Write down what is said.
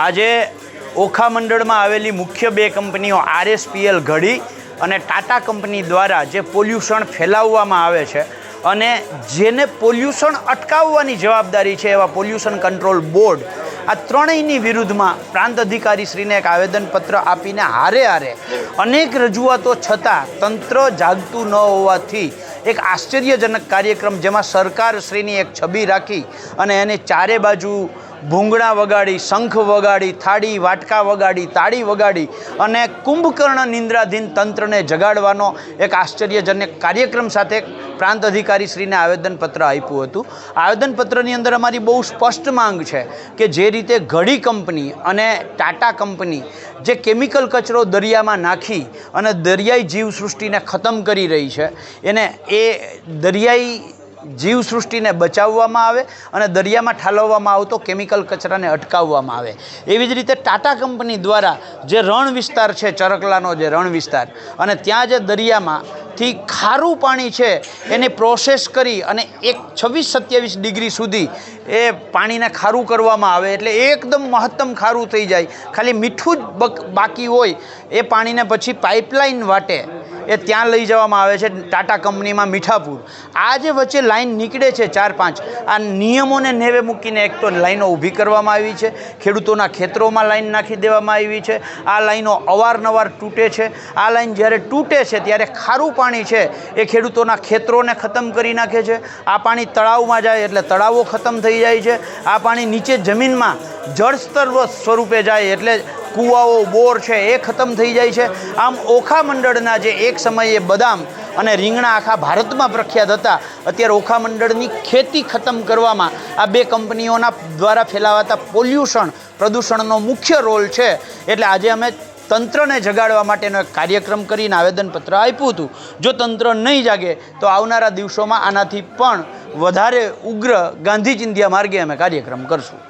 આજે ઓખા મંડળમાં આવેલી મુખ્ય બે કંપનીઓ RSPL ઘડી અને ટાટા કંપની દ્વારા જે પોલ્યુશન ફેલાવવામાં આવે છે અને જેને પોલ્યુશન અટકાવવાની જવાબદારી છે એવા પોલ્યુશન કંટ્રોલ બોર્ડ આ ત્રણેયની વિરુદ્ધમાં પ્રાંત અધિકારીશ્રીને એક આવેદનપત્ર આપીને હારે અનેક રજૂઆતો છતાં તંત્ર જાગતું ન હોવાથી એક આશ્ચર્યજનક કાર્યક્રમ જેમાં સરકારશ્રીની એક છબી રાખી અને એને ચારે બાજુ ભૂંગળા વગાડી, શંખ વગાડી, થાળી વાટકા વગાડી, તાળી વગાડી અને કુંભકર્ણ નિંદ્રાધીન તંત્રને જગાડવાનો એક આશ્ચર્યજનક કાર્યક્રમ સાથે પ્રાંત અધિકારીશ્રીને આવેદનપત્ર આપ્યું હતું. આવેદનપત્રની અંદર અમારી બહુ સ્પષ્ટ માંગ છે કે જે રીતે ઘડી કંપની અને ટાટા કંપની જે કેમિકલ કચરો દરિયામાં નાખી અને દરિયાઈ જીવસૃષ્ટિને ખતમ કરી રહી છે એને એ દરિયાઈ જીવસૃષ્ટિને બચાવવામાં આવે અને દરિયામાં ઠાલવવામાં આવતો કેમિકલ કચરાને અટકાવવામાં આવે. એવી જ રીતે ટાટા કંપની દ્વારા જે રણ વિસ્તાર છે, ચરકલાનો જે રણ વિસ્તાર, અને ત્યાં જે દરિયામાંથી ખારું પાણી છે એની પ્રોસેસ કરી અને 26-27 ડિગ્રી સુધી એ પાણીને ખારું કરવામાં આવે એટલે એકદમ મહત્તમ ખારું થઈ જાય, ખાલી મીઠું જ બાકી હોય એ પાણીને પછી પાઇપલાઇન વાટે એ ત્યાં લઈ જવામાં આવે છે ટાટા કંપનીમાં મીઠાપુર. આ જે વચ્ચે લાઈન નીકળે છે 4-5, આ નિયમોને નેવે મૂકીને એક તો લાઈનો ઊભી કરવામાં આવી છે, ખેડૂતોના ખેતરોમાં લાઈન નાખી દેવામાં આવી છે. આ લાઈનો અવારનવાર તૂટે છે. આ લાઈન જ્યારે તૂટે છે ત્યારે ખારું પાણી છે એ ખેડૂતોના ખેતરોને ખતમ કરી નાખે છે. આ પાણી તળાવમાં જાય એટલે તળાવો ખતમ થઈ જાય છે. આ પાણી નીચે જમીનમાં જળસ્તર સ્વરૂપે જાય એટલે કૂવાઓ, બોર છે એ ખતમ થઈ જાય છે. આમ ઓખા મંડળના જે એક સમયે બદામ અને રીંગણા આખા ભારતમાં પ્રખ્યાત હતા, અત્યારે ઓખા મંડળની ખેતી ખતમ કરવામાં આ બે કંપનીઓના દ્વારા ફેલાવાતા પ્રદૂષણનો મુખ્ય રોલ છે. એટલે આજે અમે તંત્રને જગાડવા માટેનો એક કાર્યક્રમ કરીને આવેદનપત્ર આપ્યું હતું. જો તંત્ર નહીં જાગે તો આવનારા દિવસોમાં આનાથી પણ વધારે ઉગ્ર ગાંધી ચિંધ્યા માર્ગે અમે કાર્યક્રમ કરશું.